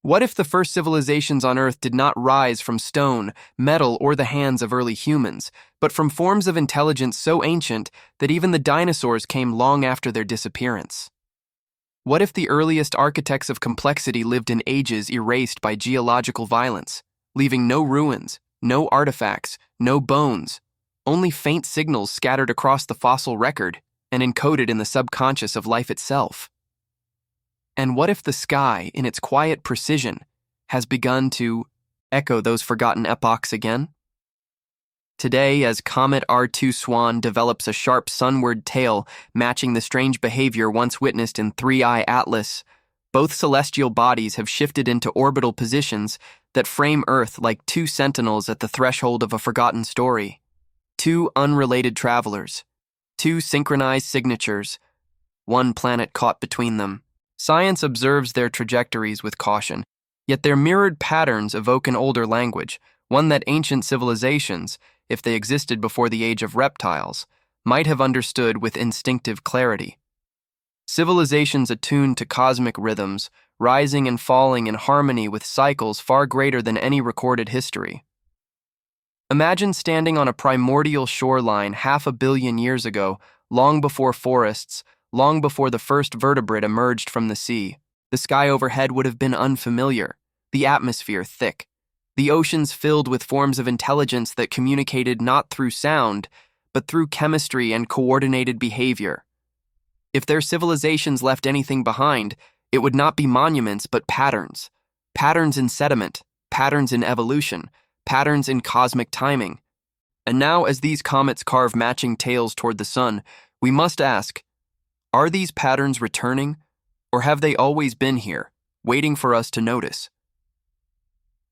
What if the first civilizations on Earth did not rise from stone, metal, or the hands of early humans, but from forms of intelligence so ancient that even the dinosaurs came long after their disappearance? What if the earliest architects of complexity lived in ages erased by geological violence, leaving no ruins, no artifacts, no bones, only faint signals scattered across the fossil record and encoded in the subconscious of life itself? And what if the sky, in its quiet precision, has begun to echo those forgotten epochs again? Today, as Comet R2 SWAN develops a sharp sunward tail matching the strange behavior once witnessed in 3I Atlas, both celestial bodies have shifted into orbital positions that frame Earth like two sentinels at the threshold of a forgotten story. Two unrelated travelers, two synchronized signatures, one planet caught between them. Science observes their trajectories with caution, yet their mirrored patterns evoke an older language, one that ancient civilizations, if they existed before the age of reptiles, might have understood with instinctive clarity. Civilizations attuned to cosmic rhythms, rising and falling in harmony with cycles far greater than any recorded history. Imagine standing on a primordial shoreline 500 million years ago, long before forests, long before the first vertebrate emerged from the sea. The sky overhead would have been unfamiliar, the atmosphere thick, the oceans filled with forms of intelligence that communicated not through sound, but through chemistry and coordinated behavior. If their civilizations left anything behind, it would not be monuments but patterns. Patterns in sediment, patterns in evolution, patterns in cosmic timing. And now, as these comets carve matching tails toward the sun, we must ask, are these patterns returning, or have they always been here, waiting for us to notice?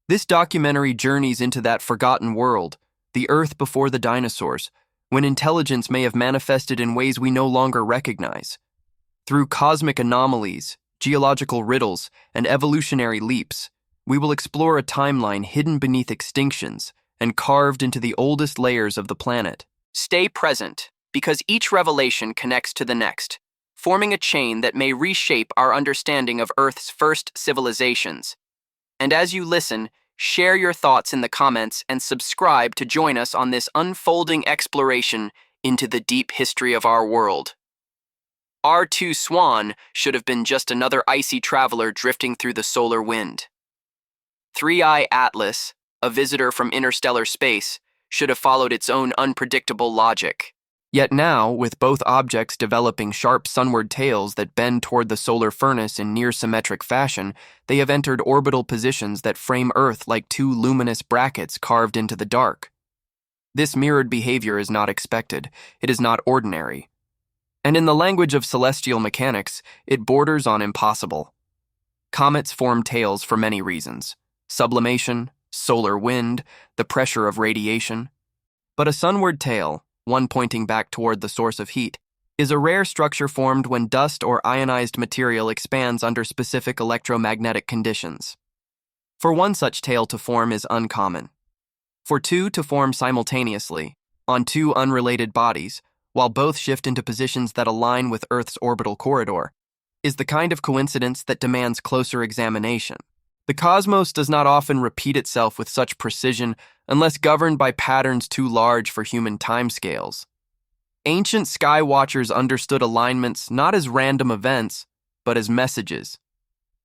This documentary journeys into that forgotten world, the Earth before the dinosaurs, when intelligence may have manifested in ways we no longer recognize. Through cosmic anomalies, geological riddles, and evolutionary leaps, we will explore a timeline hidden beneath extinctions and carved into the oldest layers of the planet. Stay present, because each revelation connects to the next, forming a chain that may reshape our understanding of Earth's first civilizations. And as you listen, share your thoughts in the comments and subscribe to join us on this unfolding exploration into the deep history of our world. R2 SWAN should have been just another icy traveler drifting through the solar wind. 3I Atlas, a visitor from interstellar space, should have followed its own unpredictable logic. Yet now, with both objects developing sharp sunward tails that bend toward the solar furnace in near-symmetric fashion, they have entered orbital positions that frame Earth like two luminous brackets carved into the dark. This mirrored behavior is not expected. It is not ordinary. And in the language of celestial mechanics, it borders on impossible. Comets form tails for many reasons: sublimation, solar wind, the pressure of radiation. But a sunward tail, one pointing back toward the source of heat, is a rare structure formed when dust or ionized material expands under specific electromagnetic conditions. For one such tail to form is uncommon. For two to form simultaneously, on two unrelated bodies, while both shift into positions that align with Earth's orbital corridor, is the kind of coincidence that demands closer examination. The cosmos does not often repeat itself with such precision unless governed by patterns too large for human timescales. Ancient sky watchers understood alignments not as random events, but as messages.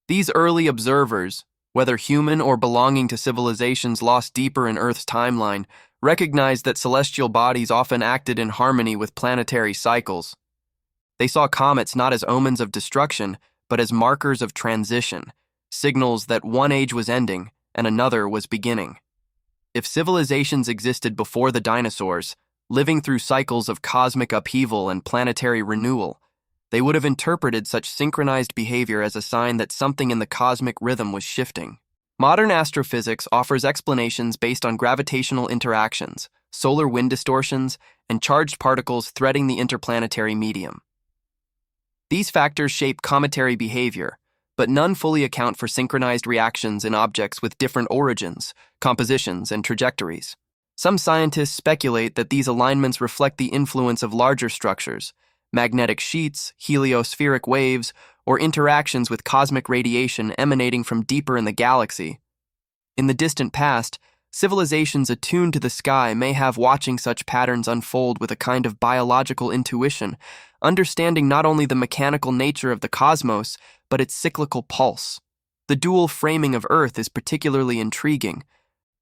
These early observers, whether human or belonging to civilizations lost deeper in Earth's timeline, recognized that celestial bodies often acted in harmony with planetary cycles. They saw comets not as omens of destruction, but as markers of transition, signals that one age was ending and another was beginning. If civilizations existed before the dinosaurs, living through cycles of cosmic upheaval and planetary renewal, they would have interpreted such synchronized behavior as a sign that something in the cosmic rhythm was shifting. Modern astrophysics offers explanations based on gravitational interactions, solar wind distortions, and charged particles threading the interplanetary medium. These factors shape cometary behavior, but none fully account for synchronized reactions in objects with different origins, compositions, and trajectories. Some scientists speculate that these alignments reflect the influence of larger structures, magnetic sheets, heliospheric waves, or interactions with cosmic radiation emanating from deeper in the galaxy. In the distant past, civilizations attuned to the sky may have watching such patterns unfold with a kind of biological intuition, understanding not only the mechanical nature of the cosmos, but its cyclical pulse. The dual framing of Earth is particularly intriguing.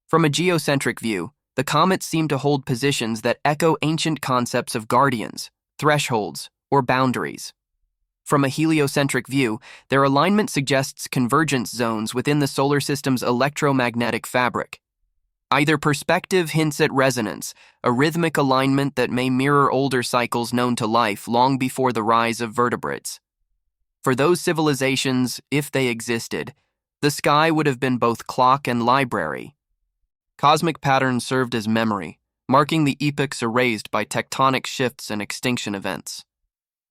From a geocentric view, the comets seem to hold positions that echo ancient concepts of guardians, thresholds, or boundaries. From a heliocentric view, their alignment suggests convergence zones within the solar system's electromagnetic fabric. Either perspective hints at resonance, a rhythmic alignment that may mirror older cycles known to life long before the rise of vertebrates. For those civilizations, if they existed, the sky would have been both clock and library. Cosmic patterns served as memory, marking the epochs erased by tectonic shifts and extinction events.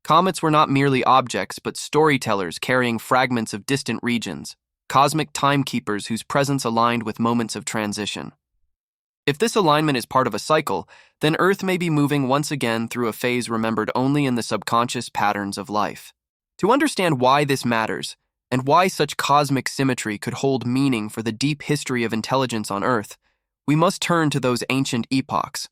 Comets were not merely objects, but storytellers carrying fragments of distant regions, cosmic timekeepers whose presence aligned with moments of transition. If this alignment is part of a cycle, then Earth may be moving once again through a phase remembered only in the subconscious patterns of life. To understand why this matters, and why such cosmic symmetry could hold meaning for the deep history of intelligence on Earth, we must turn to those ancient epochs,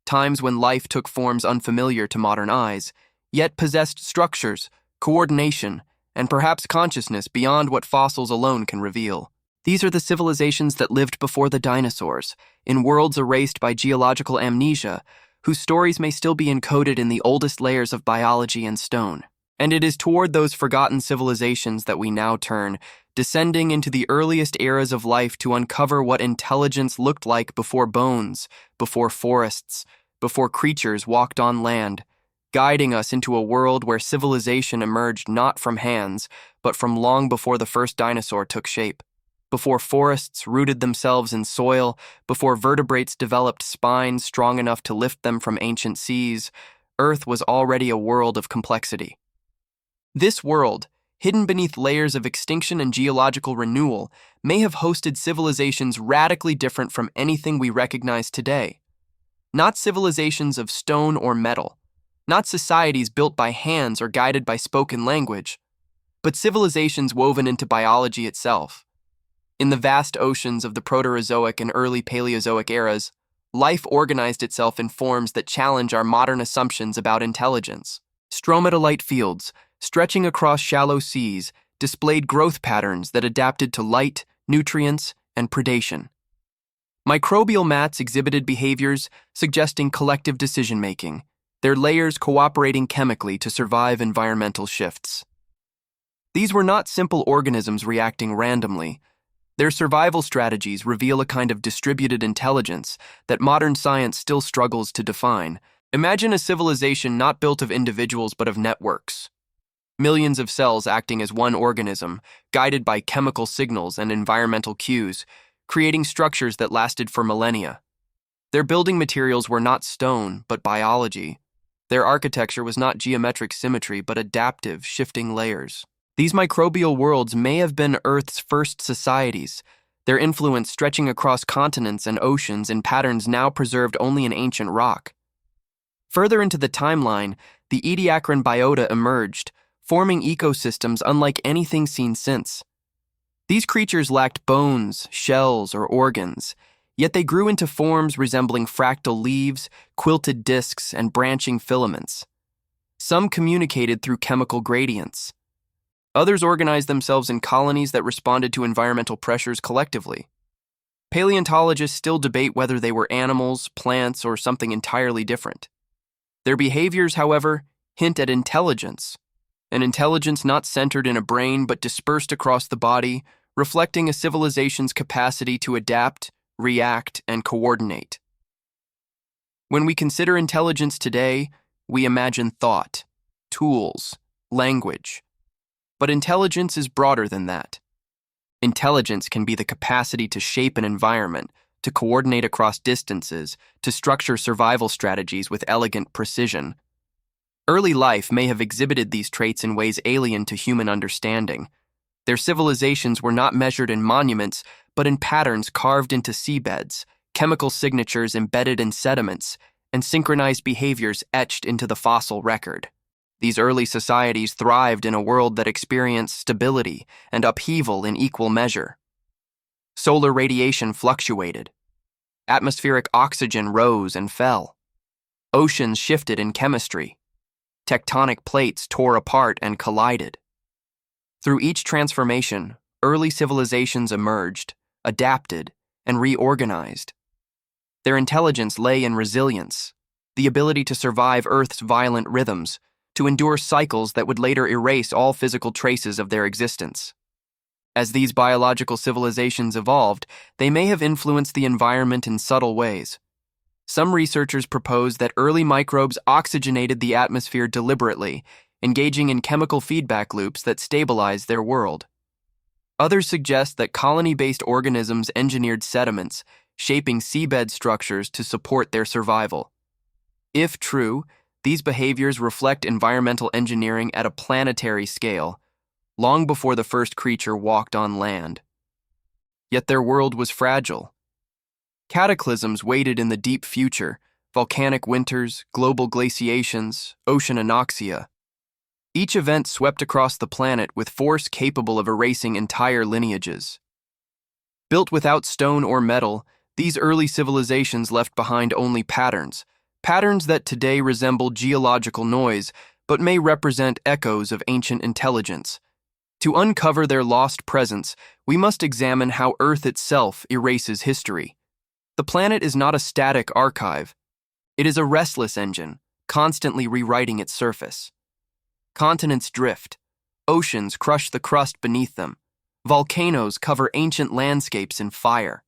times when life took forms unfamiliar to modern eyes, yet possessed structures, coordination, and perhaps consciousness beyond what fossils alone can reveal. These are the civilizations that lived before the dinosaurs, in worlds erased by geological amnesia, whose stories may still be encoded in the oldest layers of biology and stone. And it is toward those forgotten civilizations that we now turn, descending into the earliest eras of life to uncover what intelligence looked like before bones, before forests, before creatures walked on land, guiding us into a world where civilization emerged not from hands, but from long before the first dinosaur took shape. Before forests rooted themselves in soil, before vertebrates developed spines strong enough to lift them from ancient seas, Earth was already a world of complexity. This world, hidden beneath layers of extinction and geological renewal, may have hosted civilizations radically different from anything we recognize today. Not civilizations of stone or metal, not societies built by hands or guided by spoken language, but civilizations woven into biology itself. In the vast oceans of the Proterozoic and early Paleozoic eras, life organized itself in forms that challenge our modern assumptions about intelligence. Stromatolite fields, stretching across shallow seas, displayed growth patterns that adapted to light, nutrients, and predation. Microbial mats exhibited behaviors suggesting collective decision-making, their layers cooperating chemically to survive environmental shifts. These were not simple organisms reacting randomly. Their survival strategies reveal a kind of distributed intelligence that modern science still struggles to define. Imagine a civilization not built of individuals but of networks. Millions of cells acting as one organism, guided by chemical signals and environmental cues, creating structures that lasted for millennia. Their building materials were not stone, but biology. Their architecture was not geometric symmetry, but adaptive, shifting layers. These microbial worlds may have been Earth's first societies, their influence stretching across continents and oceans in patterns now preserved only in ancient rock. Further into the timeline, the Ediacaran biota emerged, forming ecosystems unlike anything seen since. These creatures lacked bones, shells, or organs, yet they grew into forms resembling fractal leaves, quilted discs, and branching filaments. Some communicated through chemical gradients. Others organized themselves in colonies that responded to environmental pressures collectively. Paleontologists still debate whether they were animals, plants, or something entirely different. Their behaviors, however, hint at intelligence, an intelligence not centered in a brain but dispersed across the body, reflecting a civilization's capacity to adapt, react, and coordinate. When we consider intelligence today, we imagine thought, tools, language. But intelligence is broader than that. Intelligence can be the capacity to shape an environment, to coordinate across distances, to structure survival strategies with elegant precision. Early life may have exhibited these traits in ways alien to human understanding. Their civilizations were not measured in monuments, but in patterns carved into seabeds, chemical signatures embedded in sediments, and synchronized behaviors etched into the fossil record. These early societies thrived in a world that experienced stability and upheaval in equal measure. Solar radiation fluctuated. Atmospheric oxygen rose and fell. Oceans shifted in chemistry. Tectonic plates tore apart and collided. Through each transformation, early civilizations emerged, adapted, and reorganized. Their intelligence lay in resilience, the ability to survive Earth's violent rhythms, to endure cycles that would later erase all physical traces of their existence. As these biological civilizations evolved, they may have influenced the environment in subtle ways. Some researchers propose that early microbes oxygenated the atmosphere deliberately, engaging in chemical feedback loops that stabilized their world. Others suggest that colony-based organisms engineered sediments, shaping seabed structures to support their survival. If true, these behaviors reflect environmental engineering at a planetary scale, long before the first creature walked on land. Yet their world was fragile. Cataclysms waited in the deep future: volcanic winters, global glaciations, ocean anoxia. Each event swept across the planet with force capable of erasing entire lineages. Built without stone or metal, these early civilizations left behind only patterns that today resemble geological noise, but may represent echoes of ancient intelligence. To uncover their lost presence, we must examine how Earth itself erases history. The planet is not a static archive. It is a restless engine, constantly rewriting its surface. Continents drift. Oceans crush the crust beneath them. Volcanoes cover ancient landscapes in fire.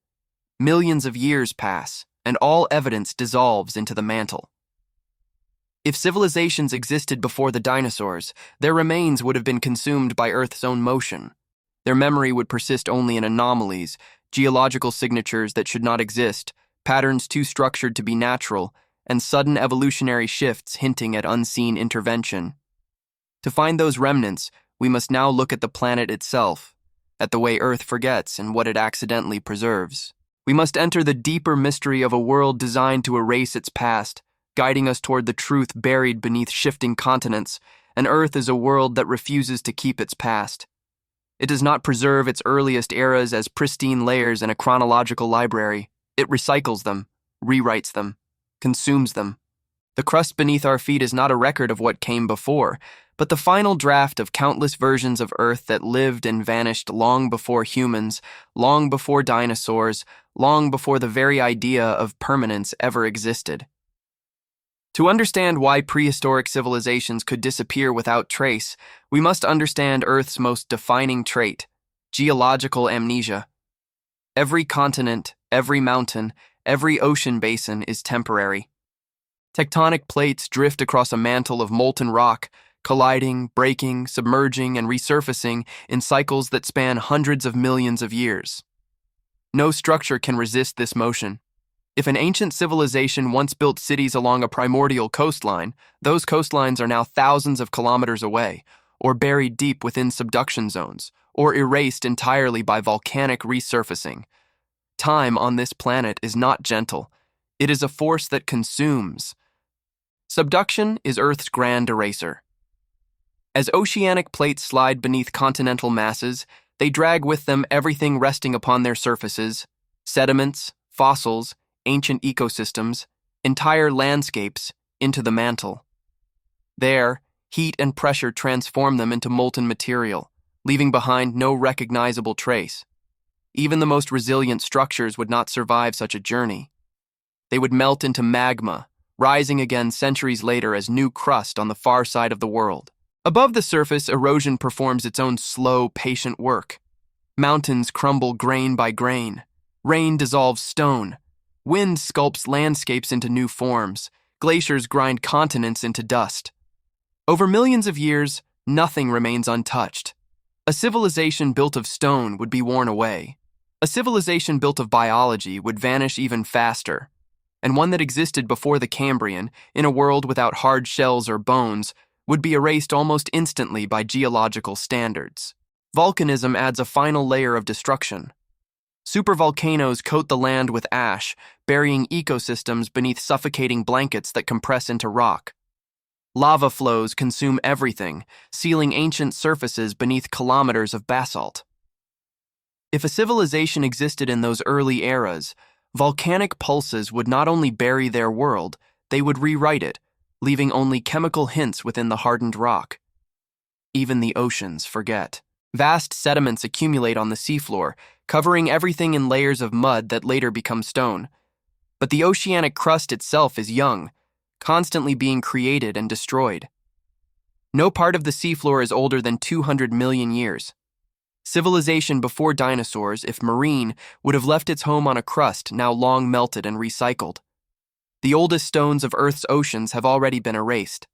Millions of years pass, and all evidence dissolves into the mantle. If civilizations existed before the dinosaurs, their remains would have been consumed by Earth's own motion. Their memory would persist only in anomalies, geological signatures that should not exist, patterns too structured to be natural, and sudden evolutionary shifts hinting at unseen intervention. To find those remnants, we must now look at the planet itself, at the way Earth forgets and what it accidentally preserves. We must enter the deeper mystery of a world designed to erase its past, guiding us toward the truth buried beneath shifting continents. And Earth is a world that refuses to keep its past. It does not preserve its earliest eras as pristine layers in a chronological library. It recycles them, rewrites them, consumes them. The crust beneath our feet is not a record of what came before, but the final draft of countless versions of Earth that lived and vanished long before humans, long before dinosaurs, long before the very idea of permanence ever existed. To understand why prehistoric civilizations could disappear without trace, we must understand Earth's most defining trait: geological amnesia. Every continent, every mountain, every ocean basin is temporary. Tectonic plates drift across a mantle of molten rock, colliding, breaking, submerging, and resurfacing in cycles that span hundreds of millions of years. No structure can resist this motion. If an ancient civilization once built cities along a primordial coastline, those coastlines are now thousands of kilometers away, or buried deep within subduction zones, or erased entirely by volcanic resurfacing. Time on this planet is not gentle. It is a force that consumes. Subduction is Earth's grand eraser. As oceanic plates slide beneath continental masses, they drag with them everything resting upon their surfaces: sediments, fossils, ancient ecosystems, entire landscapes, into the mantle. There, heat and pressure transform them into molten material, leaving behind no recognizable trace. Even the most resilient structures would not survive such a journey. They would melt into magma, rising again centuries later as new crust on the far side of the world. Above the surface, erosion performs its own slow, patient work. Mountains crumble grain by grain. Rain dissolves stone. Wind sculpts landscapes into new forms. Glaciers grind continents into dust. Over millions of years, nothing remains untouched. A civilization built of stone would be worn away. A civilization built of biology would vanish even faster. And one that existed before the Cambrian, in a world without hard shells or bones, would be erased almost instantly by geological standards. Volcanism adds a final layer of destruction. Supervolcanoes coat the land with ash, burying ecosystems beneath suffocating blankets that compress into rock. Lava flows consume everything, sealing ancient surfaces beneath kilometers of basalt. If a civilization existed in those early eras, volcanic pulses would not only bury their world, they would rewrite it, leaving only chemical hints within the hardened rock. Even the oceans forget. Vast sediments accumulate on the seafloor, covering everything in layers of mud that later become stone. But the oceanic crust itself is young, constantly being created and destroyed. No part of the seafloor is older than 200 million years. Civilization before dinosaurs, if marine, would have left its home on a crust now long melted and recycled. The oldest stones of Earth's oceans have already been erased.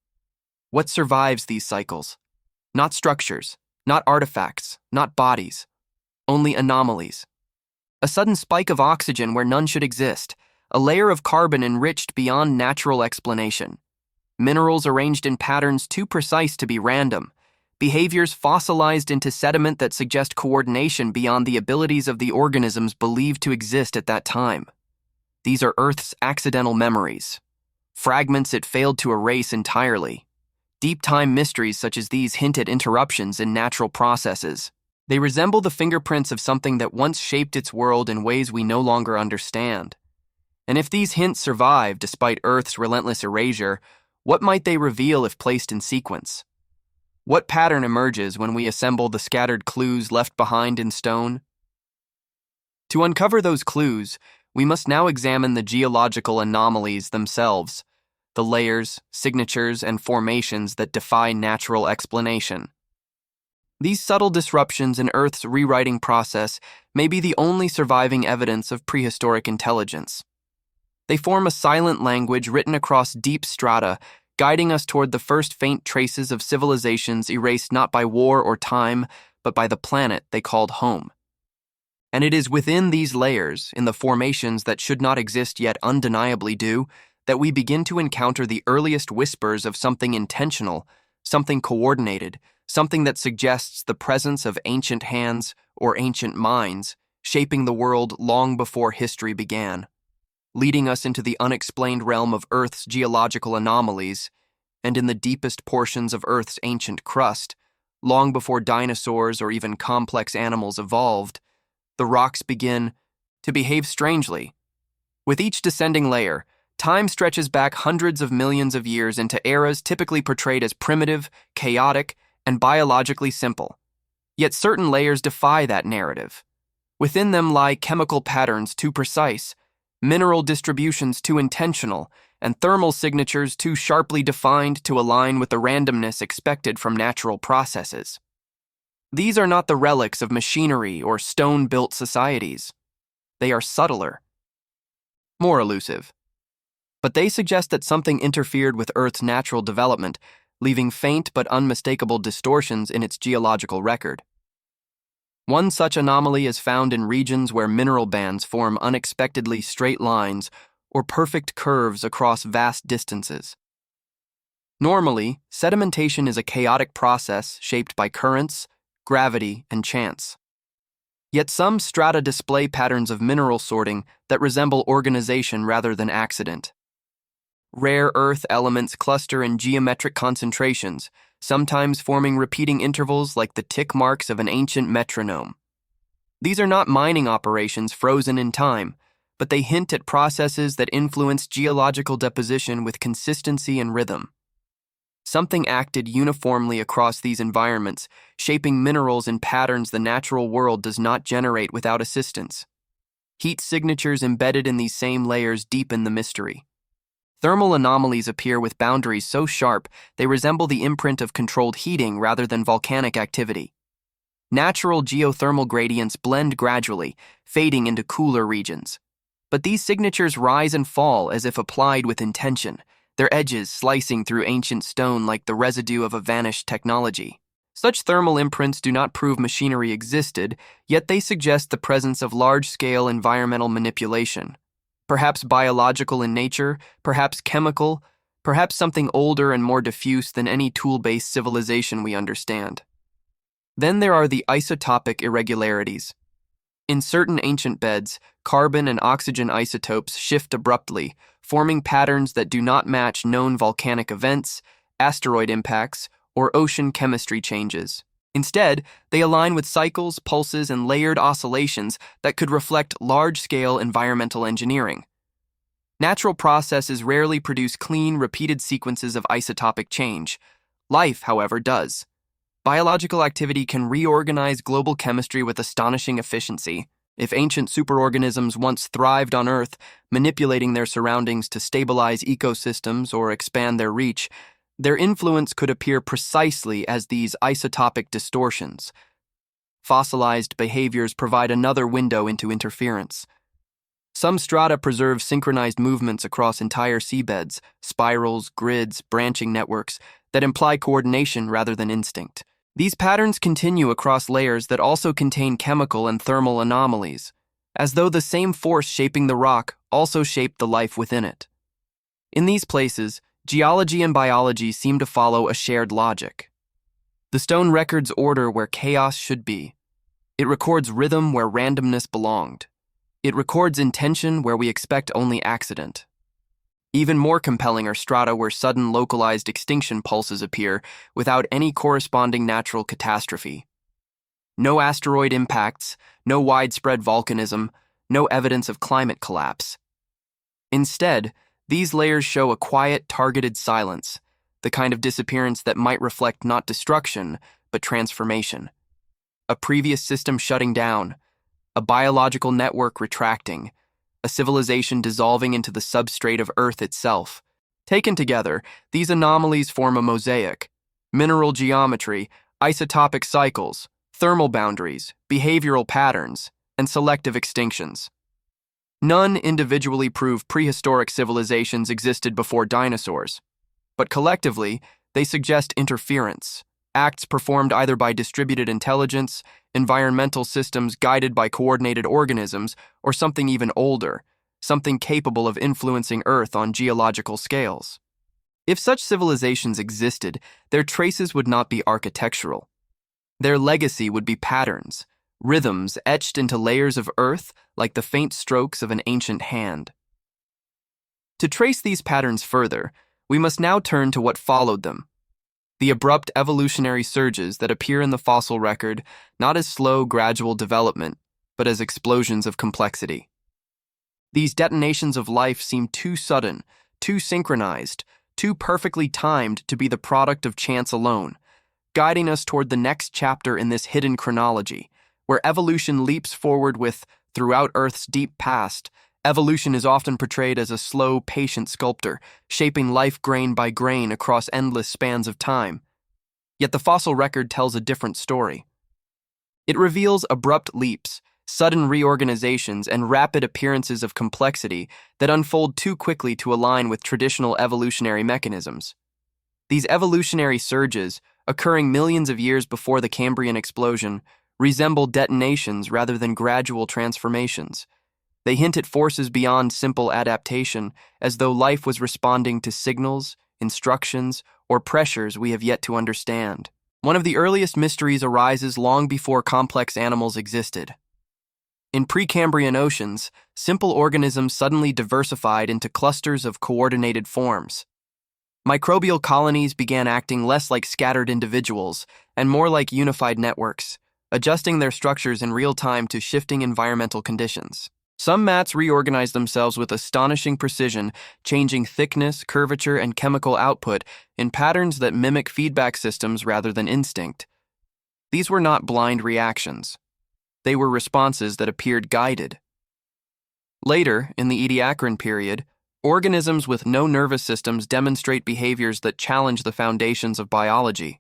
What survives these cycles? Not structures, not artifacts, not bodies, only anomalies. A sudden spike of oxygen where none should exist, a layer of carbon enriched beyond natural explanation. Minerals arranged in patterns too precise to be random. Behaviors fossilized into sediment that suggest coordination beyond the abilities of the organisms believed to exist at that time. These are Earth's accidental memories, fragments it failed to erase entirely. Deep time mysteries such as these hint at interruptions in natural processes. They resemble the fingerprints of something that once shaped its world in ways we no longer understand. And if these hints survive despite Earth's relentless erasure, what might they reveal if placed in sequence? What pattern emerges when we assemble the scattered clues left behind in stone? To uncover those clues, we must now examine the geological anomalies themselves, the layers, signatures, and formations that defy natural explanation. These subtle disruptions in Earth's rewriting process may be the only surviving evidence of prehistoric intelligence. They form a silent language written across deep strata, guiding us toward the first faint traces of civilizations erased not by war or time, but by the planet they called home. And it is within these layers, in the formations that should not exist yet undeniably do, that we begin to encounter the earliest whispers of something intentional, something coordinated, something that suggests the presence of ancient hands or ancient minds, shaping the world long before history began, leading us into the unexplained realm of Earth's geological anomalies, and in the deepest portions of Earth's ancient crust, long before dinosaurs or even complex animals evolved, the rocks begin to behave strangely. With each descending layer, time stretches back hundreds of millions of years into eras typically portrayed as primitive, chaotic, and biologically simple. Yet certain layers defy that narrative. Within them lie chemical patterns too precise, mineral distributions too intentional, and thermal signatures too sharply defined to align with the randomness expected from natural processes. These are not the relics of machinery or stone-built societies. They are subtler, more elusive. But they suggest that something interfered with Earth's natural development, leaving faint but unmistakable distortions in its geological record. One such anomaly is found in regions where mineral bands form unexpectedly straight lines or perfect curves across vast distances. Normally, sedimentation is a chaotic process shaped by currents, gravity, and chance. Yet some strata display patterns of mineral sorting that resemble organization rather than accident. Rare earth elements cluster in geometric concentrations, sometimes forming repeating intervals like the tick marks of an ancient metronome. These are not mining operations frozen in time, but they hint at processes that influence geological deposition with consistency and rhythm. Something acted uniformly across these environments, shaping minerals in patterns the natural world does not generate without assistance. Heat signatures embedded in these same layers deepen the mystery. Thermal anomalies appear with boundaries so sharp they resemble the imprint of controlled heating rather than volcanic activity. Natural geothermal gradients blend gradually, fading into cooler regions. But these signatures rise and fall as if applied with intention, their edges slicing through ancient stone like the residue of a vanished technology. Such thermal imprints do not prove machinery existed, yet they suggest the presence of large-scale environmental manipulation. Perhaps biological in nature, perhaps chemical, perhaps something older and more diffuse than any tool-based civilization we understand. Then there are the isotopic irregularities. In certain ancient beds, carbon and oxygen isotopes shift abruptly, forming patterns that do not match known volcanic events, asteroid impacts, or ocean chemistry changes. Instead, they align with cycles, pulses, and layered oscillations that could reflect large-scale environmental engineering. Natural processes rarely produce clean, repeated sequences of isotopic change. Life, however, does. Biological activity can reorganize global chemistry with astonishing efficiency. If ancient superorganisms once thrived on Earth, manipulating their surroundings to stabilize ecosystems or expand their reach, their influence could appear precisely as these isotopic distortions. Fossilized behaviors provide another window into interference. Some strata preserve synchronized movements across entire seabeds, spirals, grids, branching networks that imply coordination rather than instinct. These patterns continue across layers that also contain chemical and thermal anomalies, as though the same force shaping the rock also shaped the life within it. In these places, geology and biology seem to follow a shared logic. The stone records order where chaos should be. It records rhythm where randomness belonged. It records intention where we expect only accident. Even more compelling are strata where sudden localized extinction pulses appear without any corresponding natural catastrophe. No asteroid impacts, no widespread volcanism, no evidence of climate collapse. Instead, these layers show a quiet, targeted silence, the kind of disappearance that might reflect not destruction, but transformation. A previous system shutting down, a biological network retracting, a civilization dissolving into the substrate of Earth itself. Taken together, these anomalies form a mosaic: mineral geometry, isotopic cycles, thermal boundaries, behavioral patterns, and selective extinctions. None individually prove prehistoric civilizations existed before dinosaurs, but collectively, they suggest interference, acts performed either by distributed intelligence, environmental systems guided by coordinated organisms, or something even older, something capable of influencing Earth on geological scales. If such civilizations existed, their traces would not be architectural. Their legacy would be patterns, rhythms etched into layers of Earth like the faint strokes of an ancient hand. To trace these patterns further, we must now turn to what followed them. The abrupt evolutionary surges that appear in the fossil record not as slow, gradual development, but as explosions of complexity. These detonations of life seem too sudden, too synchronized, too perfectly timed to be the product of chance alone, guiding us toward the next chapter in this hidden chronology, where evolution leaps forward with, throughout Earth's deep past, evolution is often portrayed as a slow, patient sculptor, shaping life grain by grain across endless spans of time. Yet the fossil record tells a different story. It reveals abrupt leaps, sudden reorganizations, and rapid appearances of complexity that unfold too quickly to align with traditional evolutionary mechanisms. These evolutionary surges, occurring millions of years before the Cambrian explosion, resemble detonations rather than gradual transformations. They hint at forces beyond simple adaptation, as though life was responding to signals, instructions, or pressures we have yet to understand. One of the earliest mysteries arises long before complex animals existed. In Precambrian oceans, simple organisms suddenly diversified into clusters of coordinated forms. Microbial colonies began acting less like scattered individuals and more like unified networks, adjusting their structures in real time to shifting environmental conditions. Some mats reorganized themselves with astonishing precision, changing thickness, curvature, and chemical output in patterns that mimic feedback systems rather than instinct. These were not blind reactions. They were responses that appeared guided. Later, in the Ediacaran period, organisms with no nervous systems demonstrate behaviors that challenge the foundations of biology.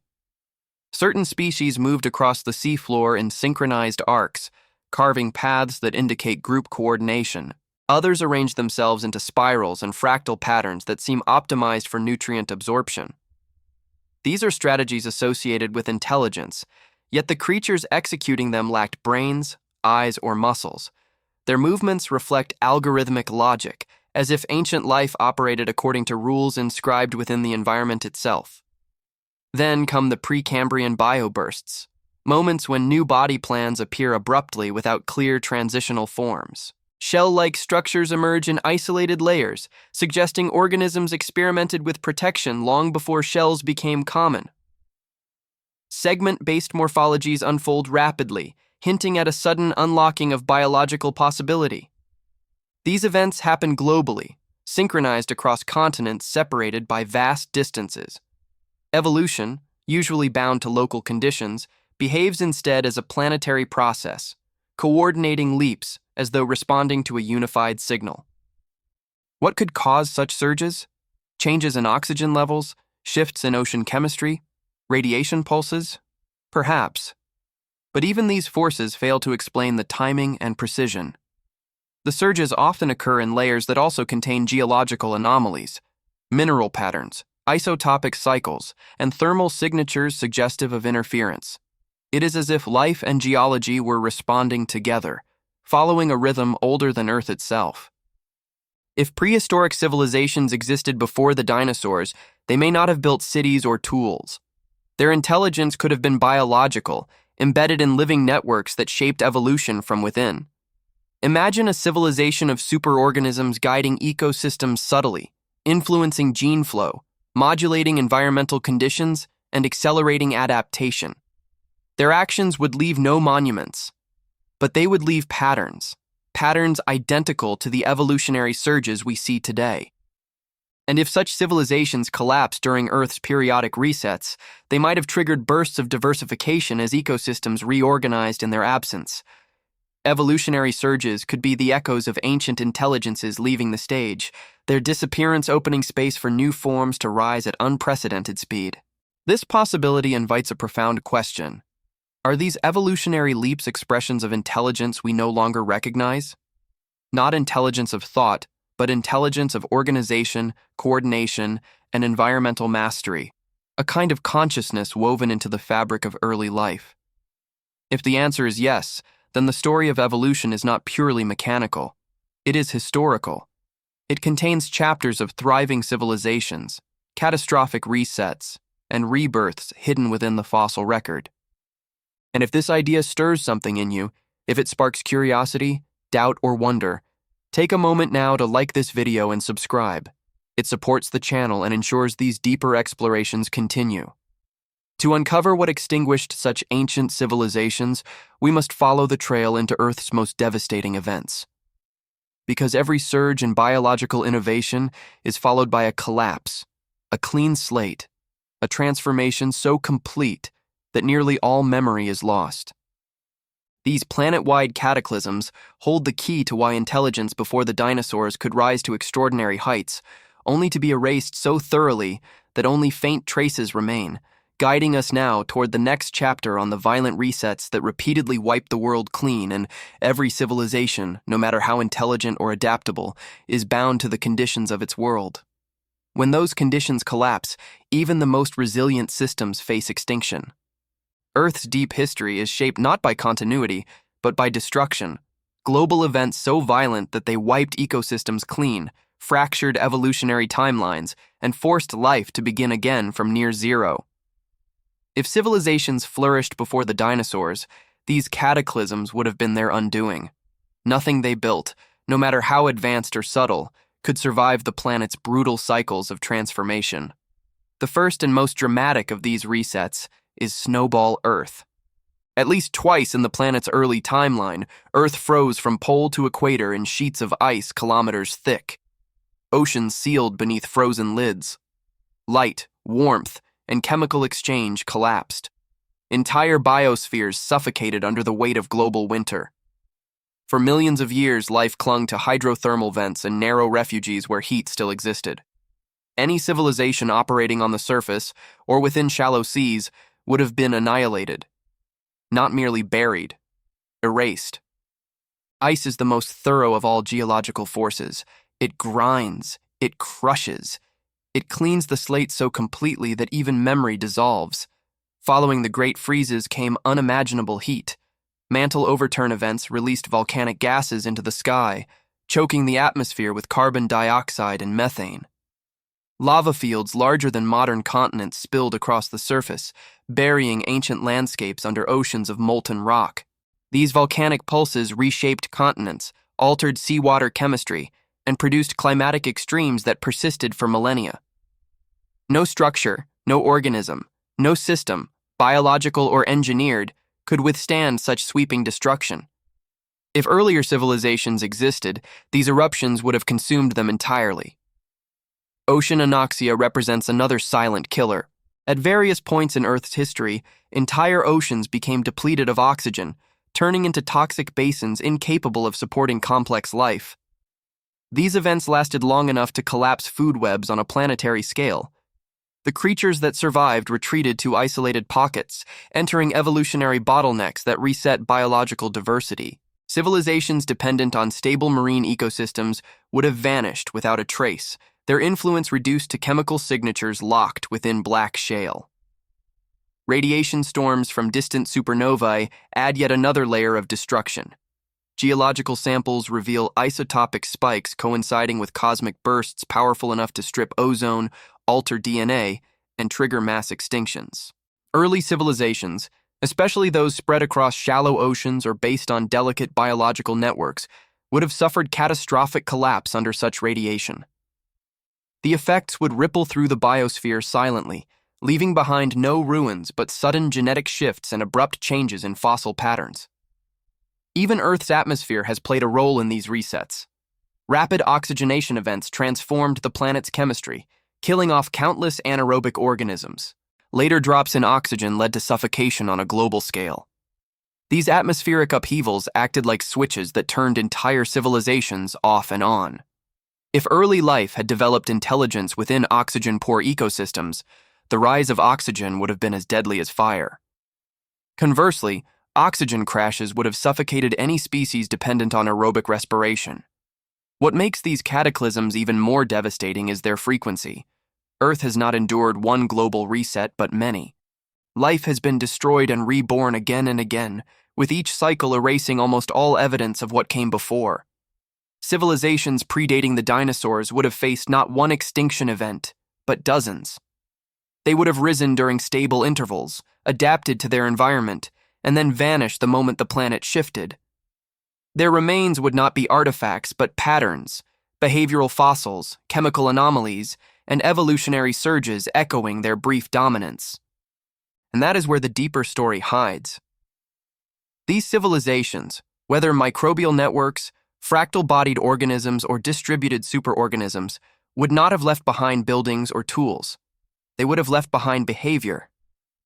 Certain species moved across the seafloor in synchronized arcs, carving paths that indicate group coordination. Others arrange themselves into spirals and fractal patterns that seem optimized for nutrient absorption. These are strategies associated with intelligence, yet the creatures executing them lacked brains, eyes, or muscles. Their movements reflect algorithmic logic, as if ancient life operated according to rules inscribed within the environment itself. Then come the Precambrian biobursts, moments when new body plans appear abruptly without clear transitional forms. Shell-like structures emerge in isolated layers, suggesting organisms experimented with protection long before shells became common. Segment-based morphologies unfold rapidly, hinting at a sudden unlocking of biological possibility. These events happen globally, synchronized across continents separated by vast distances. Evolution, usually bound to local conditions, behaves instead as a planetary process, coordinating leaps as though responding to a unified signal. What could cause such surges? Changes in oxygen levels, shifts in ocean chemistry, radiation pulses? Perhaps. But even these forces fail to explain the timing and precision. The surges often occur in layers that also contain geological anomalies, mineral patterns, isotopic cycles, and thermal signatures suggestive of interference. It is as if life and geology were responding together, following a rhythm older than Earth itself. If prehistoric civilizations existed before the dinosaurs, they may not have built cities or tools. Their intelligence could have been biological, embedded in living networks that shaped evolution from within. Imagine a civilization of superorganisms guiding ecosystems subtly, influencing gene flow, modulating environmental conditions, and accelerating adaptation. Their actions would leave no monuments, but they would leave patterns identical to the evolutionary surges we see today. And if such civilizations collapsed during Earth's periodic resets, they might have triggered bursts of diversification as ecosystems reorganized in their absence. Evolutionary surges could be the echoes of ancient intelligences leaving the stage, their disappearance opening space for new forms to rise at unprecedented speed. This possibility invites a profound question. Are these evolutionary leaps expressions of intelligence we no longer recognize? Not intelligence of thought, but intelligence of organization, coordination, and environmental mastery, a kind of consciousness woven into the fabric of early life. If the answer is yes, then the story of evolution is not purely mechanical. It is historical. It contains chapters of thriving civilizations, catastrophic resets, and rebirths hidden within the fossil record. And if this idea stirs something in you, if it sparks curiosity, doubt, or wonder, take a moment now to like this video and subscribe. It supports the channel and ensures these deeper explorations continue. To uncover what extinguished such ancient civilizations, we must follow the trail into Earth's most devastating events. Because every surge in biological innovation is followed by a collapse, a clean slate, a transformation so complete that nearly all memory is lost. These planet-wide cataclysms hold the key to why intelligence before the dinosaurs could rise to extraordinary heights, only to be erased so thoroughly that only faint traces remain, guiding us now toward the next chapter on the violent resets that repeatedly wiped the world clean, and every civilization, no matter how intelligent or adaptable, is bound to the conditions of its world. When those conditions collapse, even the most resilient systems face extinction. Earth's deep history is shaped not by continuity, but by destruction, global events so violent that they wiped ecosystems clean, fractured evolutionary timelines, and forced life to begin again from near zero. If civilizations flourished before the dinosaurs, these cataclysms would have been their undoing. Nothing they built, no matter how advanced or subtle, could survive the planet's brutal cycles of transformation. The first and most dramatic of these resets is Snowball Earth. At least twice in the planet's early timeline, Earth froze from pole to equator in sheets of ice kilometers thick. Oceans sealed beneath frozen lids. Light, warmth, and chemical exchange collapsed. Entire biospheres suffocated under the weight of global winter. For millions of years, life clung to hydrothermal vents and narrow refuges where heat still existed. Any civilization operating on the surface or within shallow seas would have been annihilated, not merely buried, erased. Ice is the most thorough of all geological forces. It grinds, it crushes. It cleans the slate so completely that even memory dissolves. Following the great freezes came unimaginable heat. Mantle overturn events released volcanic gases into the sky, choking the atmosphere with carbon dioxide and methane. Lava fields larger than modern continents spilled across the surface, burying ancient landscapes under oceans of molten rock. These volcanic pulses reshaped continents, altered seawater chemistry, and produced climatic extremes that persisted for millennia. No structure, no organism, no system, biological or engineered, could withstand such sweeping destruction. If earlier civilizations existed, these eruptions would have consumed them entirely. Ocean anoxia represents another silent killer. At various points in Earth's history, entire oceans became depleted of oxygen, turning into toxic basins incapable of supporting complex life. These events lasted long enough to collapse food webs on a planetary scale. The creatures that survived retreated to isolated pockets, entering evolutionary bottlenecks that reset biological diversity. Civilizations dependent on stable marine ecosystems would have vanished without a trace, their influence reduced to chemical signatures locked within black shale. Radiation storms from distant supernovae add yet another layer of destruction. Geological samples reveal isotopic spikes coinciding with cosmic bursts powerful enough to strip ozone, alter DNA, and trigger mass extinctions. Early civilizations, especially those spread across shallow oceans or based on delicate biological networks, would have suffered catastrophic collapse under such radiation. The effects would ripple through the biosphere silently, leaving behind no ruins but sudden genetic shifts and abrupt changes in fossil patterns. Even Earth's atmosphere has played a role in these resets. Rapid oxygenation events transformed the planet's chemistry, killing off countless anaerobic organisms. Later drops in oxygen led to suffocation on a global scale. These atmospheric upheavals acted like switches that turned entire civilizations off and on. If early life had developed intelligence within oxygen-poor ecosystems, the rise of oxygen would have been as deadly as fire. Conversely, oxygen crashes would have suffocated any species dependent on aerobic respiration. What makes these cataclysms even more devastating is their frequency. Earth has not endured one global reset, but many. Life has been destroyed and reborn again and again, with each cycle erasing almost all evidence of what came before. Civilizations predating the dinosaurs would have faced not one extinction event, but dozens. They would have risen during stable intervals, adapted to their environment, and then vanished the moment the planet shifted. Their remains would not be artifacts, but patterns, behavioral fossils, chemical anomalies, and evolutionary surges echoing their brief dominance. And that is where the deeper story hides. These civilizations, whether microbial networks, fractal-bodied organisms, or distributed superorganisms, would not have left behind buildings or tools. They would have left behind behavior.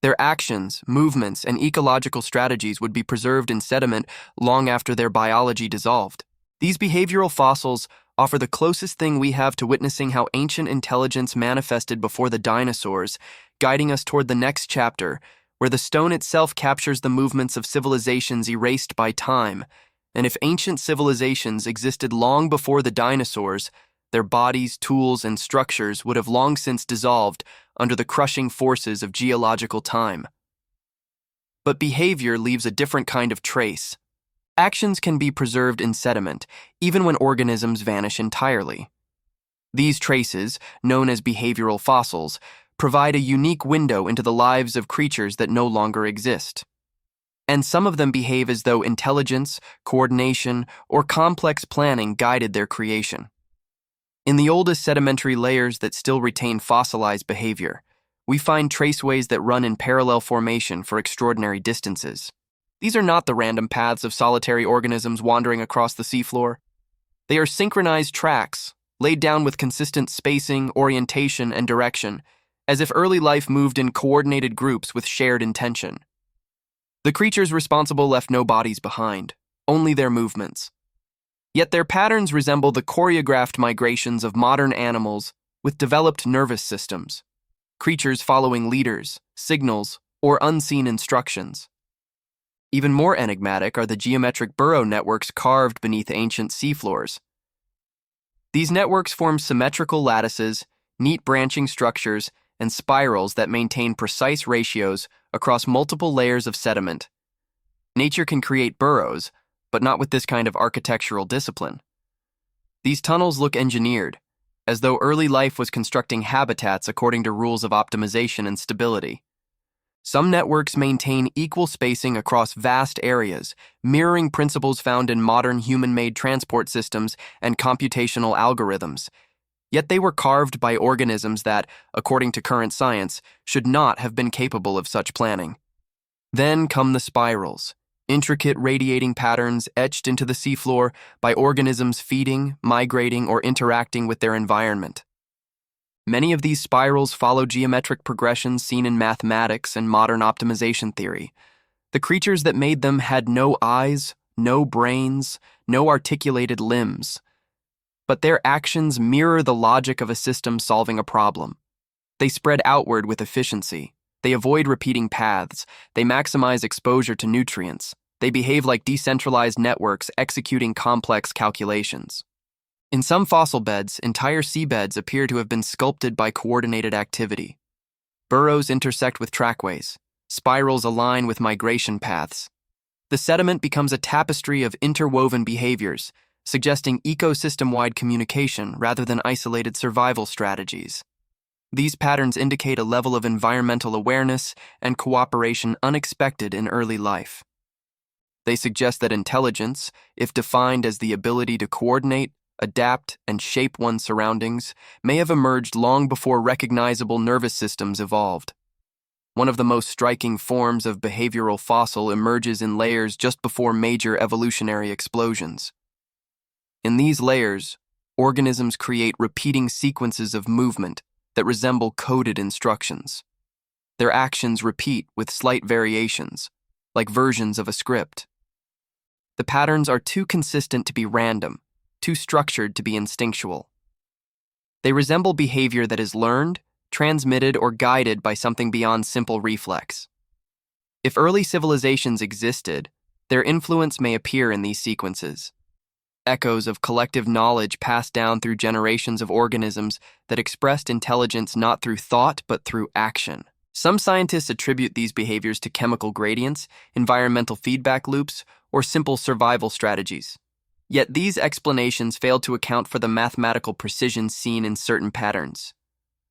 Their actions, movements, and ecological strategies would be preserved in sediment long after their biology dissolved. These behavioral fossils offer the closest thing we have to witnessing how ancient intelligence manifested before the dinosaurs, guiding us toward the next chapter, where the stone itself captures the movements of civilizations erased by time. And if ancient civilizations existed long before the dinosaurs, their bodies, tools, and structures would have long since dissolved under the crushing forces of geological time. But behavior leaves a different kind of trace. Actions can be preserved in sediment, even when organisms vanish entirely. These traces, known as behavioral fossils, provide a unique window into the lives of creatures that no longer exist. And some of them behave as though intelligence, coordination, or complex planning guided their creation. In the oldest sedimentary layers that still retain fossilized behavior, we find traceways that run in parallel formation for extraordinary distances. These are not the random paths of solitary organisms wandering across the seafloor. They are synchronized tracks, laid down with consistent spacing, orientation, and direction, as if early life moved in coordinated groups with shared intention. The creatures responsible left no bodies behind, only their movements. Yet their patterns resemble the choreographed migrations of modern animals with developed nervous systems, creatures following leaders, signals, or unseen instructions. Even more enigmatic are the geometric burrow networks carved beneath ancient seafloors. These networks form symmetrical lattices, neat branching structures, and spirals that maintain precise ratios across multiple layers of sediment. Nature can create burrows, but not with this kind of architectural discipline. These tunnels look engineered, as though early life was constructing habitats according to rules of optimization and stability. Some networks maintain equal spacing across vast areas, mirroring principles found in modern human-made transport systems and computational algorithms. Yet they were carved by organisms that, according to current science, should not have been capable of such planning. Then come the spirals, intricate radiating patterns etched into the seafloor by organisms feeding, migrating, or interacting with their environment. Many of these spirals follow geometric progressions seen in mathematics and modern optimization theory. The creatures that made them had no eyes, no brains, no articulated limbs. But their actions mirror the logic of a system solving a problem. They spread outward with efficiency. They avoid repeating paths. They maximize exposure to nutrients. They behave like decentralized networks executing complex calculations. In some fossil beds, entire seabeds appear to have been sculpted by coordinated activity. Burrows intersect with trackways. Spirals align with migration paths. The sediment becomes a tapestry of interwoven behaviors, suggesting ecosystem-wide communication rather than isolated survival strategies. These patterns indicate a level of environmental awareness and cooperation unexpected in early life. They suggest that intelligence, if defined as the ability to coordinate, adapt, and shape one's surroundings, may have emerged long before recognizable nervous systems evolved. One of the most striking forms of behavioral fossil emerges in layers just before major evolutionary explosions. In these layers, organisms create repeating sequences of movement that resemble coded instructions. Their actions repeat with slight variations, like versions of a script. The patterns are too consistent to be random, too structured to be instinctual. They resemble behavior that is learned, transmitted, or guided by something beyond simple reflex. If early civilizations existed, their influence may appear in these sequences. Echoes of collective knowledge passed down through generations of organisms that expressed intelligence not through thought but through action. Some scientists attribute these behaviors to chemical gradients, environmental feedback loops, or simple survival strategies. Yet these explanations fail to account for the mathematical precision seen in certain patterns.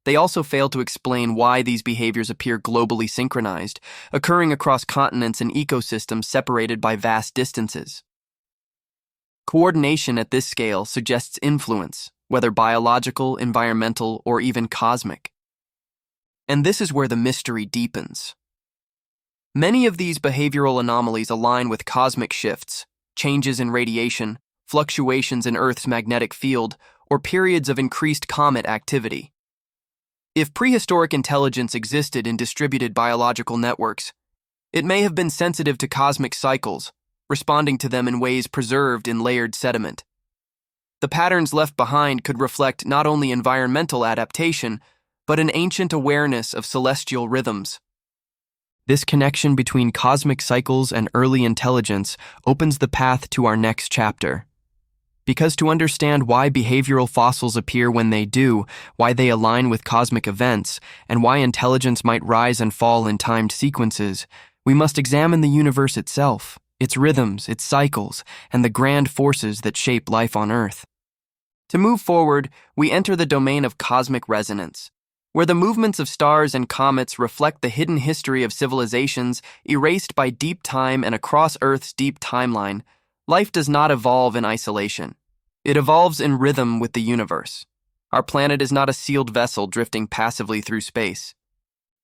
They also fail to explain why these behaviors appear globally synchronized, occurring across continents and ecosystems separated by vast distances. Coordination at this scale suggests influence, whether biological, environmental, or even cosmic. And this is where the mystery deepens. Many of these behavioral anomalies align with cosmic shifts, changes in radiation, fluctuations in Earth's magnetic field, or periods of increased comet activity. If prehistoric intelligence existed in distributed biological networks, it may have been sensitive to cosmic cycles, responding to them in ways preserved in layered sediment. The patterns left behind could reflect not only environmental adaptation, but an ancient awareness of celestial rhythms. This connection between cosmic cycles and early intelligence opens the path to our next chapter. Because to understand why behavioral fossils appear when they do, why they align with cosmic events, and why intelligence might rise and fall in timed sequences, we must examine the universe itself, its rhythms, its cycles, and the grand forces that shape life on Earth. To move forward, we enter the domain of cosmic resonance, where the movements of stars and comets reflect the hidden history of civilizations erased by deep time and across Earth's deep timeline. Life does not evolve in isolation. It evolves in rhythm with the universe. Our planet is not a sealed vessel drifting passively through space.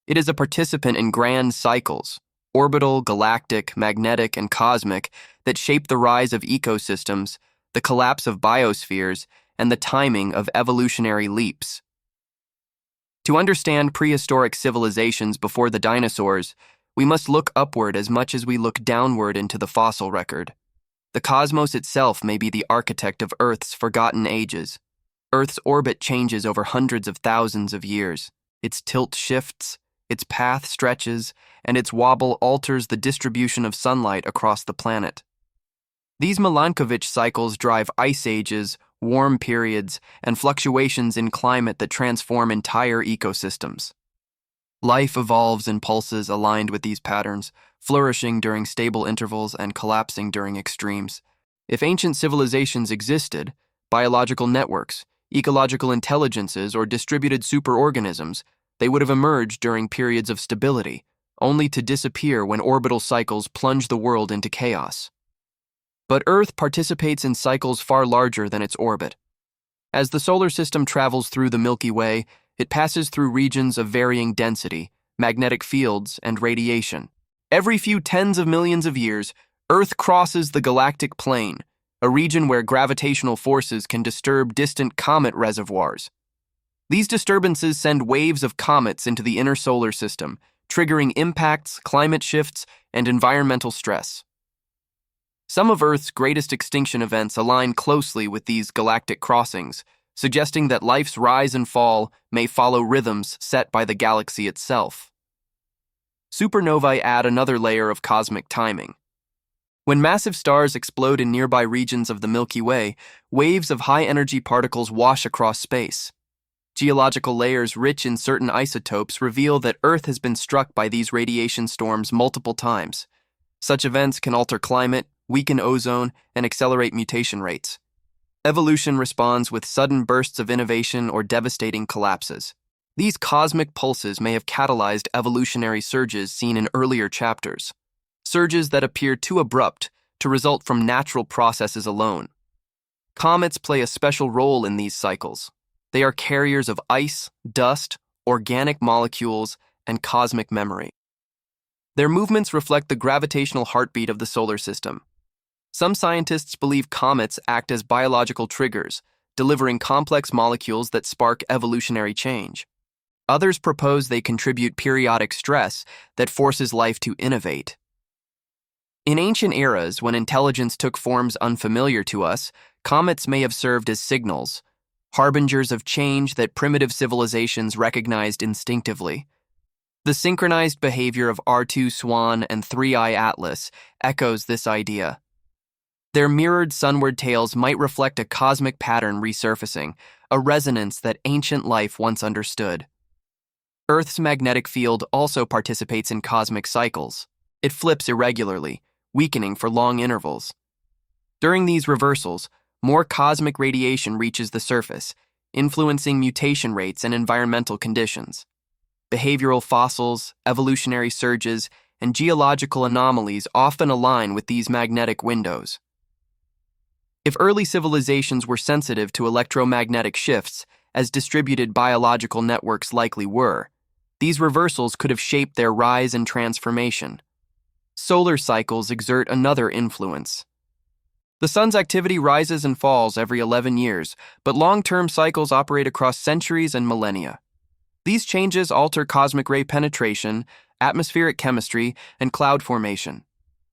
It is a participant in grand cycles, orbital, galactic, magnetic, and cosmic, that shape the rise of ecosystems, the collapse of biospheres, and the timing of evolutionary leaps. To understand prehistoric civilizations before the dinosaurs, we must look upward as much as we look downward into the fossil record. The cosmos itself may be the architect of Earth's forgotten ages. Earth's orbit changes over hundreds of thousands of years. Its tilt shifts, its path stretches, and its wobble alters the distribution of sunlight across the planet. These Milankovitch cycles drive ice ages, warm periods, and fluctuations in climate that transform entire ecosystems. Life evolves in pulses aligned with these patterns, flourishing during stable intervals and collapsing during extremes. If ancient civilizations existed, biological networks, ecological intelligences, or distributed superorganisms, they would have emerged during periods of stability, only to disappear when orbital cycles plunge the world into chaos. But Earth participates in cycles far larger than its orbit. As the solar system travels through the Milky Way, it passes through regions of varying density, magnetic fields, and radiation. Every few tens of millions of years, Earth crosses the galactic plane, a region where gravitational forces can disturb distant comet reservoirs. These disturbances send waves of comets into the inner solar system, triggering impacts, climate shifts, and environmental stress. Some of Earth's greatest extinction events align closely with these galactic crossings, suggesting that life's rise and fall may follow rhythms set by the galaxy itself. Supernovae add another layer of cosmic timing. When massive stars explode in nearby regions of the Milky Way, waves of high-energy particles wash across space. Geological layers rich in certain isotopes reveal that Earth has been struck by these radiation storms multiple times. Such events can alter climate, weaken ozone, and accelerate mutation rates. Evolution responds with sudden bursts of innovation or devastating collapses. These cosmic pulses may have catalyzed evolutionary surges seen in earlier chapters, surges that appear too abrupt to result from natural processes alone. Comets play a special role in these cycles. They are carriers of ice, dust, organic molecules, and cosmic memory. Their movements reflect the gravitational heartbeat of the solar system. Some scientists believe comets act as biological triggers, delivering complex molecules that spark evolutionary change. Others propose they contribute periodic stress that forces life to innovate. In ancient eras, when intelligence took forms unfamiliar to us, comets may have served as signals, harbingers of change that primitive civilizations recognized instinctively. The synchronized behavior of R2 SWAN and 3I Atlas echoes this idea. Their mirrored sunward tails might reflect a cosmic pattern resurfacing, a resonance that ancient life once understood. Earth's magnetic field also participates in cosmic cycles. It flips irregularly, weakening for long intervals. During these reversals, more cosmic radiation reaches the surface, influencing mutation rates and environmental conditions. Behavioral fossils, evolutionary surges, and geological anomalies often align with these magnetic windows. If early civilizations were sensitive to electromagnetic shifts, as distributed biological networks likely were, these reversals could have shaped their rise and transformation. Solar cycles exert another influence. The sun's activity rises and falls every 11 years, but long-term cycles operate across centuries and millennia. These changes alter cosmic ray penetration, atmospheric chemistry, and cloud formation.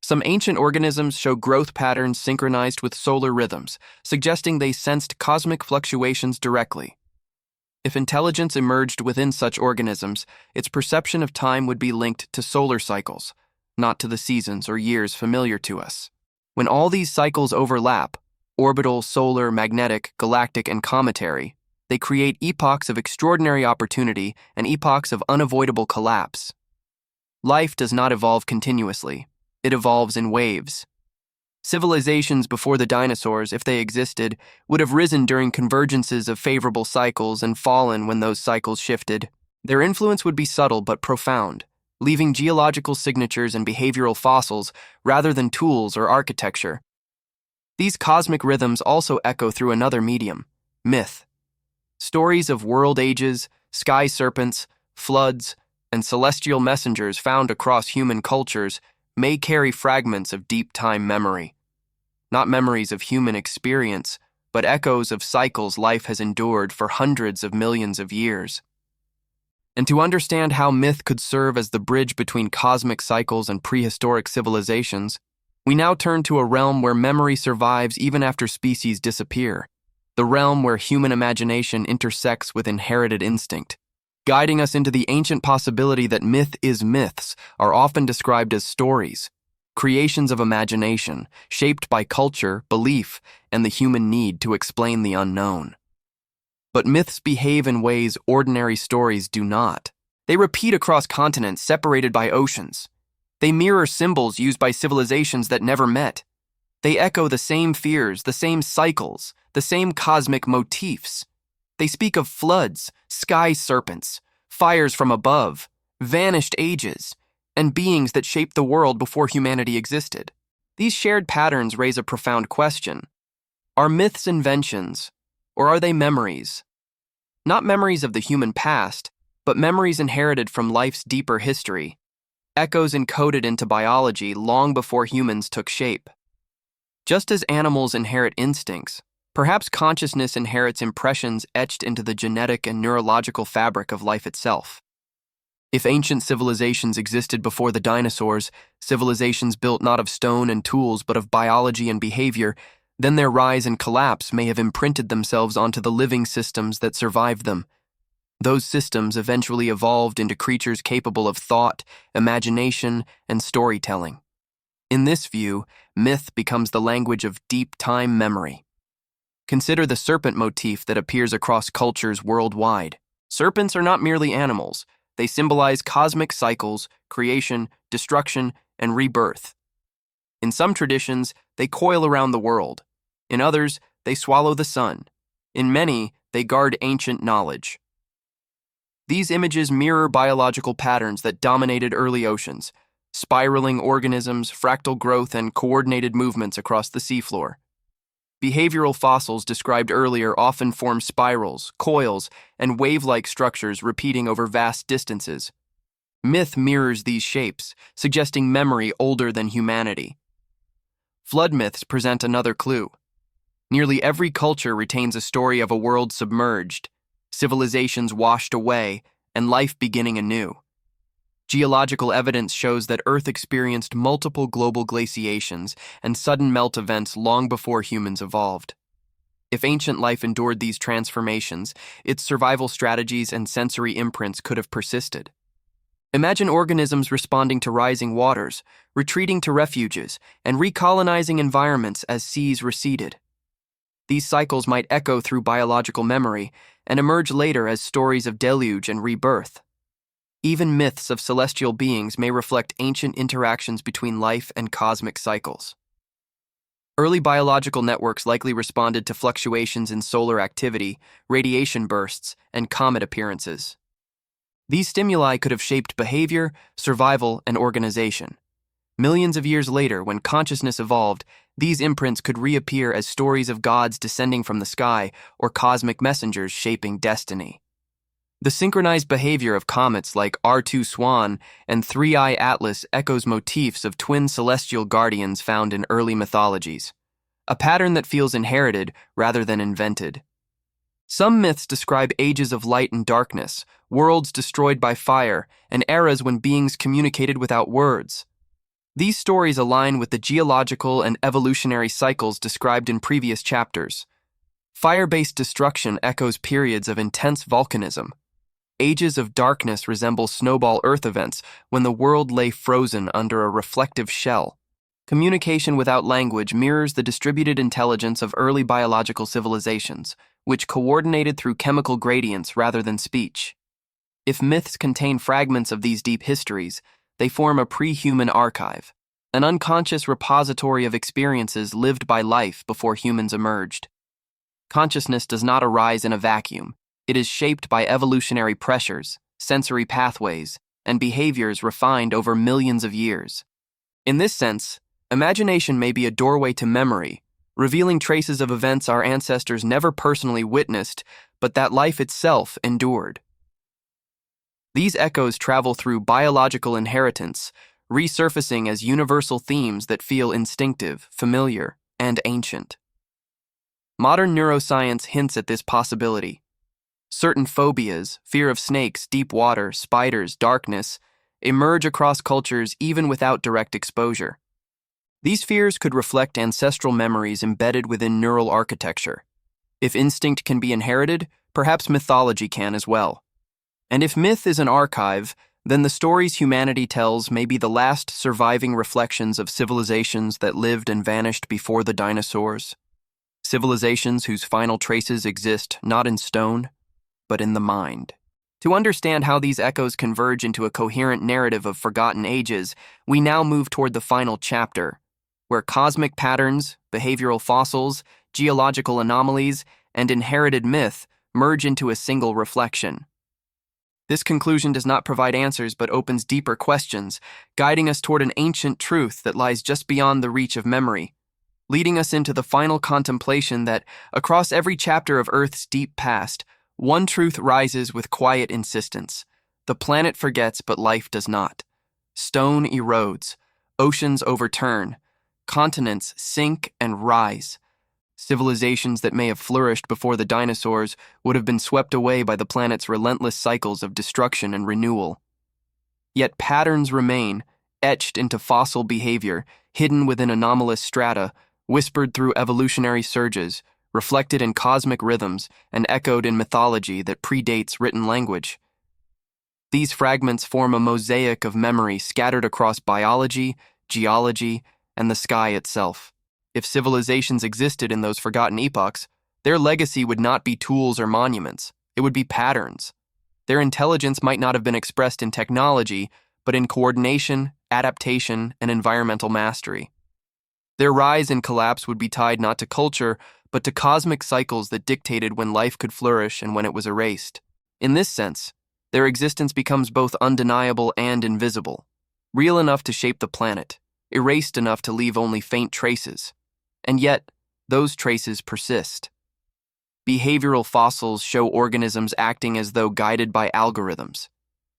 Some ancient organisms show growth patterns synchronized with solar rhythms, suggesting they sensed cosmic fluctuations directly. If intelligence emerged within such organisms, its perception of time would be linked to solar cycles, not to the seasons or years familiar to us. When all these cycles overlap, orbital, solar, magnetic, galactic, and cometary, they create epochs of extraordinary opportunity and epochs of unavoidable collapse. Life does not evolve continuously. It evolves in waves. Civilizations before the dinosaurs, if they existed, would have risen during convergences of favorable cycles and fallen when those cycles shifted. Their influence would be subtle but profound, leaving geological signatures and behavioral fossils rather than tools or architecture. These cosmic rhythms also echo through another medium, myth. Stories of world ages, sky serpents, floods, and celestial messengers found across human cultures may carry fragments of deep time memory. Not memories of human experience, but echoes of cycles life has endured for hundreds of millions of years. And to understand how myth could serve as the bridge between cosmic cycles and prehistoric civilizations, we now turn to a realm where memory survives even after species disappear, the realm where human imagination intersects with inherited instinct. Guiding us into the ancient possibility that myths are often described as stories, creations of imagination, shaped by culture, belief, and the human need to explain the unknown. But myths behave in ways ordinary stories do not. They repeat across continents separated by oceans. They mirror symbols used by civilizations that never met. They echo the same fears, the same cycles, the same cosmic motifs. They speak of floods, sky serpents, fires from above, vanished ages, and beings that shaped the world before humanity existed. These shared patterns raise a profound question. Are myths inventions, or are they memories? Not memories of the human past, but memories inherited from life's deeper history, echoes encoded into biology long before humans took shape. Just as animals inherit instincts, perhaps consciousness inherits impressions etched into the genetic and neurological fabric of life itself. If ancient civilizations existed before the dinosaurs, civilizations built not of stone and tools but of biology and behavior, then their rise and collapse may have imprinted themselves onto the living systems that survived them. Those systems eventually evolved into creatures capable of thought, imagination, and storytelling. In this view, myth becomes the language of deep time memory. Consider the serpent motif that appears across cultures worldwide. Serpents are not merely animals. They symbolize cosmic cycles, creation, destruction, and rebirth. In some traditions, they coil around the world. In others, they swallow the sun. In many, they guard ancient knowledge. These images mirror biological patterns that dominated early oceans: spiraling organisms, fractal growth, and coordinated movements across the seafloor. Behavioral fossils described earlier often form spirals, coils, and wave-like structures repeating over vast distances. Myth mirrors these shapes, suggesting memory older than humanity. Flood myths present another clue. Nearly every culture retains a story of a world submerged, civilizations washed away, and life beginning anew. Geological evidence shows that Earth experienced multiple global glaciations and sudden melt events long before humans evolved. If ancient life endured these transformations, its survival strategies and sensory imprints could have persisted. Imagine organisms responding to rising waters, retreating to refuges, and recolonizing environments as seas receded. These cycles might echo through biological memory and emerge later as stories of deluge and rebirth. Even myths of celestial beings may reflect ancient interactions between life and cosmic cycles. Early biological networks likely responded to fluctuations in solar activity, radiation bursts, and comet appearances. These stimuli could have shaped behavior, survival, and organization. Millions of years later, when consciousness evolved, these imprints could reappear as stories of gods descending from the sky or cosmic messengers shaping destiny. The synchronized behavior of comets like R2 SWAN and 3I Atlas echoes motifs of twin celestial guardians found in early mythologies, a pattern that feels inherited rather than invented. Some myths describe ages of light and darkness, worlds destroyed by fire, and eras when beings communicated without words. These stories align with the geological and evolutionary cycles described in previous chapters. Fire-based destruction echoes periods of intense volcanism. Ages of darkness resemble snowball Earth events when the world lay frozen under a reflective shell. Communication without language mirrors the distributed intelligence of early biological civilizations, which coordinated through chemical gradients rather than speech. If myths contain fragments of these deep histories, they form a pre-human archive, an unconscious repository of experiences lived by life before humans emerged. Consciousness does not arise in a vacuum. It is shaped by evolutionary pressures, sensory pathways, and behaviors refined over millions of years. In this sense, imagination may be a doorway to memory, revealing traces of events our ancestors never personally witnessed, but that life itself endured. These echoes travel through biological inheritance, resurfacing as universal themes that feel instinctive, familiar, and ancient. Modern neuroscience hints at this possibility. Certain phobias, fear of snakes, deep water, spiders, darkness, emerge across cultures even without direct exposure. These fears could reflect ancestral memories embedded within neural architecture. If instinct can be inherited, perhaps mythology can as well. And if myth is an archive, then the stories humanity tells may be the last surviving reflections of civilizations that lived and vanished before the dinosaurs. Civilizations whose final traces exist not in stone, but in the mind. To understand how these echoes converge into a coherent narrative of forgotten ages, we now move toward the final chapter, where cosmic patterns, behavioral fossils, geological anomalies, and inherited myth merge into a single reflection. This conclusion does not provide answers but opens deeper questions, guiding us toward an ancient truth that lies just beyond the reach of memory, leading us into the final contemplation that, across every chapter of Earth's deep past, one truth rises with quiet insistence. The planet forgets, but life does not. Stone erodes, oceans overturn, continents sink and rise. Civilizations that may have flourished before the dinosaurs would have been swept away by the planet's relentless cycles of destruction and renewal. Yet patterns remain, etched into fossil behavior, hidden within anomalous strata, whispered through evolutionary surges, reflected in cosmic rhythms, and echoed in mythology that predates written language. These fragments form a mosaic of memory scattered across biology, geology, and the sky itself. If civilizations existed in those forgotten epochs, their legacy would not be tools or monuments. It would be patterns. Their intelligence might not have been expressed in technology, but in coordination, adaptation, and environmental mastery. Their rise and collapse would be tied not to culture, but to cosmic cycles that dictated when life could flourish and when it was erased. In this sense, their existence becomes both undeniable and invisible, real enough to shape the planet, erased enough to leave only faint traces. And yet, those traces persist. Behavioral fossils show organisms acting as though guided by algorithms.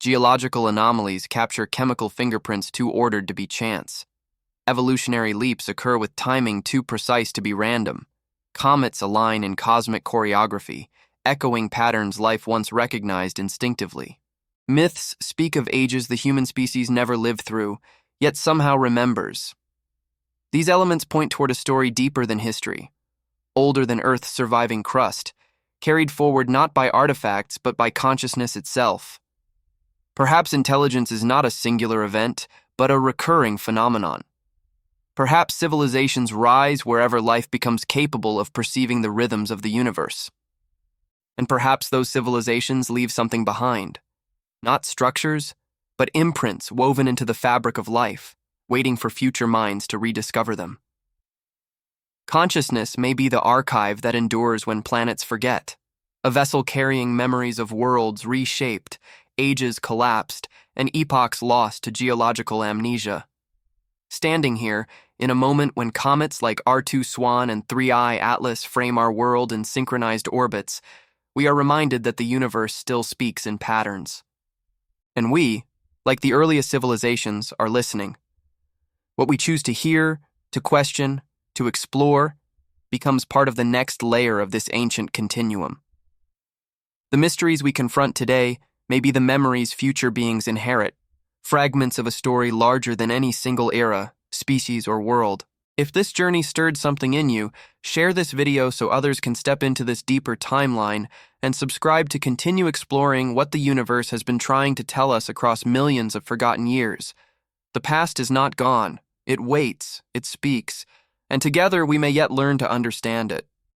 Geological anomalies capture chemical fingerprints too ordered to be chance. Evolutionary leaps occur with timing too precise to be random. Comets align in cosmic choreography, echoing patterns life once recognized instinctively. Myths speak of ages the human species never lived through, yet somehow remembers. These elements point toward a story deeper than history, older than Earth's surviving crust, carried forward not by artifacts but by consciousness itself. Perhaps intelligence is not a singular event, but a recurring phenomenon. Perhaps civilizations rise wherever life becomes capable of perceiving the rhythms of the universe. And perhaps those civilizations leave something behind. Not structures, but imprints woven into the fabric of life, waiting for future minds to rediscover them. Consciousness may be the archive that endures when planets forget, a vessel carrying memories of worlds reshaped, ages collapsed, and epochs lost to geological amnesia. Standing here, in a moment when comets like R2 SWAN and 3I Atlas frame our world in synchronized orbits, we are reminded that the universe still speaks in patterns. And we, like the earliest civilizations, are listening. What we choose to hear, to question, to explore, becomes part of the next layer of this ancient continuum. The mysteries we confront today may be the memories future beings inherit, fragments of a story larger than any single era, species, or world. If this journey stirred something in you, share this video so others can step into this deeper timeline, and subscribe to continue exploring what the universe has been trying to tell us across millions of forgotten years. The past is not gone. It waits, it speaks, and together we may yet learn to understand it.